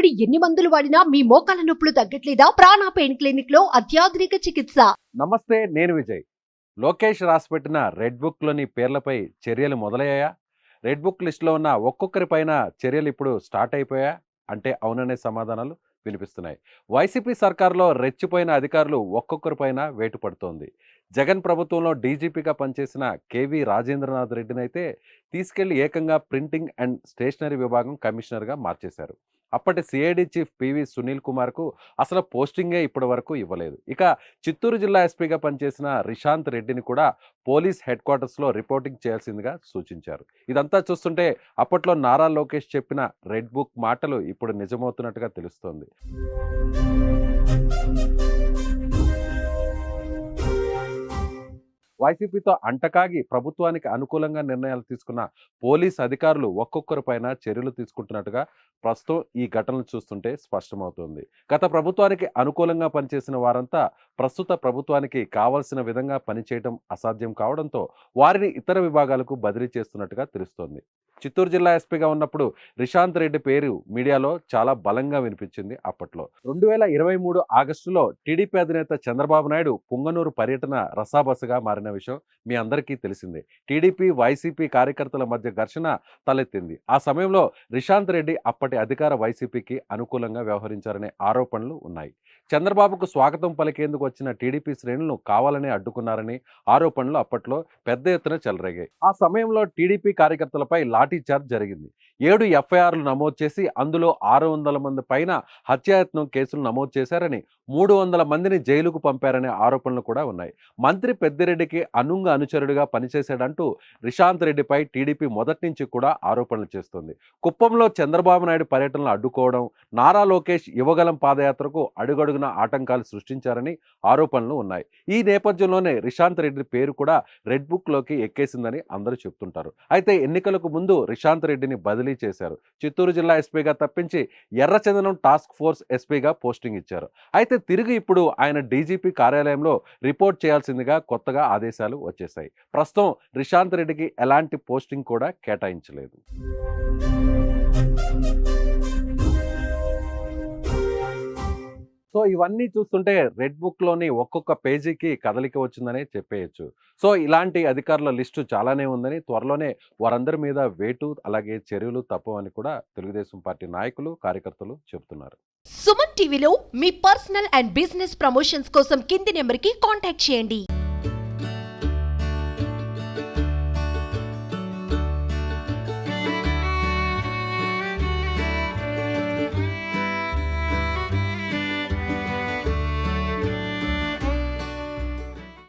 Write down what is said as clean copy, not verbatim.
తరబడి ఎన్ని మందులు వాడినా మీ మోకాల నొప్పులు తగ్గట్లేదా? ప్రాణ పెయిన్ క్లినిక్ లో అత్యాధునిక చికిత్స. నమస్తే, నేను విజయ్. లోకేష్ రాసిపెట్టిన రెడ్ బుక్లోని పేర్లపై చర్యలు మొదలయ్యాయా? రెడ్ బుక్ లిస్టులో ఉన్న ఒక్కొక్కరి పైన చర్యలు ఇప్పుడు స్టార్ట్ అయిపోయా అంటే అవుననే సమాధానాలు వినిపిస్తున్నాయి. వైసీపీ సర్కారులో రెచ్చిపోయిన అధికారులు ఒక్కొక్కరి పైన వేటు పడుతోంది. జగన్ ప్రభుత్వంలో డీజీపీగా పనిచేసిన కేవీ రాజేంద్రనాథ్ రెడ్డినైతే తీసుకెళ్లి ఏకంగా ప్రింటింగ్ అండ్ స్టేషనరీ విభాగం కమిషనర్గా మార్చేశారు. అప్పటి సిఐడి చీఫ్ పివి సునీల్ కుమార్కు అసలు పోస్టింగే ఇప్పటి వరకు ఇవ్వలేదు. ఇక చిత్తూరు జిల్లా ఎస్పీగా పనిచేసిన రిషాంత్ రెడ్డిని కూడా పోలీస్ హెడ్ క్వార్టర్స్లో రిపోర్టింగ్ చేయాల్సిందిగా సూచించారు. ఇదంతా చూస్తుంటే అప్పట్లో నారా లోకేష్ చెప్పిన రెడ్ బుక్ మాటలు ఇప్పుడు నిజమవుతున్నట్టుగా తెలుస్తోంది. వైసీపీతో అంటకాగి ప్రభుత్వానికి అనుకూలంగా నిర్ణయాలు తీసుకున్న పోలీస్ అధికారులు ఒక్కొక్కరి పైన చర్యలు తీసుకుంటున్నట్టుగా ప్రస్తుతం ఈ ఘటనలు చూస్తుంటే స్పష్టమవుతుంది. గత ప్రభుత్వానికి అనుకూలంగా పనిచేసిన వారంతా ప్రస్తుత ప్రభుత్వానికి కావలసిన విధంగా పనిచేయడం అసాధ్యం కావడంతో వారిని ఇతర విభాగాలకు బదిలీ చేస్తున్నట్టుగా తెలుస్తోంది. చిత్తూరు జిల్లా ఎస్పీగా ఉన్నప్పుడు రిషాంత్ రెడ్డి పేరు మీడియాలో చాలా బలంగా వినిపించింది. అప్పట్లో 2023 ఆగస్టులో టీడీపీ అధినేత చంద్రబాబు నాయుడు పుంగనూరు పర్యటన రసాబసగా మారిన విషయం మీ అందరికీ తెలిసిందే. టీడీపీ వైసీపీ కార్యకర్తల మధ్య ఘర్షణ తలెత్తింది. ఆ సమయంలో రిషాంత్ రెడ్డి అప్పటి అధికార వైసీపీకి అనుకూలంగా వ్యవహరించారనే ఆరోపణలు ఉన్నాయి. చంద్రబాబుకు స్వాగతం పలికేందుకు వచ్చిన టీడీపీ శ్రేణులను కావాలని అడ్డుకున్నారని ఆరోపణలు అప్పట్లో పెద్ద ఎత్తున చెలరేగాయి. ఆ సమయంలో టీడీపీ కార్యకర్తలపై లాఠీ చార్జ్ జరిగింది. 7 ఎఫ్ఐఆర్లు నమోదు చేసి అందులో 600 మంది పైన హత్యాయత్నం కేసులు నమోదు చేశారని, 300 మందిని జైలుకు పంపారనే ఆరోపణలు కూడా ఉన్నాయి. మంత్రి పెద్దిరెడ్డికి అనుచరుడిగా పనిచేశాడంటూ రిషాంత్ రెడ్డిపై టీడీపీ మొదటి నుంచి కూడా ఆరోపణలు చేస్తుంది. కుప్పంలో చంద్రబాబు నాయుడు పర్యటనలు అడ్డుకోవడం, నారా లోకేష్ యువగలం పాదయాత్రకు అడుగడుగున ఆటంకాలు సృష్టించారని ఆరోపణలు ఉన్నాయి. ఈ నేపథ్యంలోనే రిషాంత్ రెడ్డి పేరు కూడా రెడ్ బుక్ లోకి ఎక్కేసిందని అందరూ చెప్తుంటారు. అయితే ఎన్నికలకు ముందు రిషాంత్ రెడ్డిని బదిలీ చేశారు. చిత్తూరు జిల్లా ఎస్పీగా తప్పించి ఎర్రచందనం టాస్క్ ఫోర్స్ ఎస్పీగా పోస్టింగ్ ఇచ్చారు. అయితే తిరిగి ఇప్పుడు ఆయన డీజీపీ కార్యాలయంలో రిపోర్ట్ చేయాల్సిందిగా కొత్తగా ఆదేశాలు వచ్చేశాయి. ప్రస్తుతం రిషాంత్ రెడ్డికి ఎలాంటి పోస్టింగ్ కూడా కేటాయించలేదు. సో ఇవన్నీ చూస్తుంటే రెడ్ బుక్లోని ఒక్కొక్క పేజీకి కదలిక వచ్చిందనే చెప్పేయచ్చు. సో ఇలాంటి అధికారుల లిస్టు చాలానే ఉందని, త్వరలోనే వారందరి మీద వేటు అలాగే చర్యలు తప్పవని కూడా తెలుగుదేశం పార్టీ నాయకులు కార్యకర్తలు చెబుతున్నారు. సుమన్ టీవీలో మీ పర్సనల్ అండ్ బిజినెస్ ప్రమోషన్స్ కోసం కింది నెంబర్కి కాంటాక్ట్ చేయండి.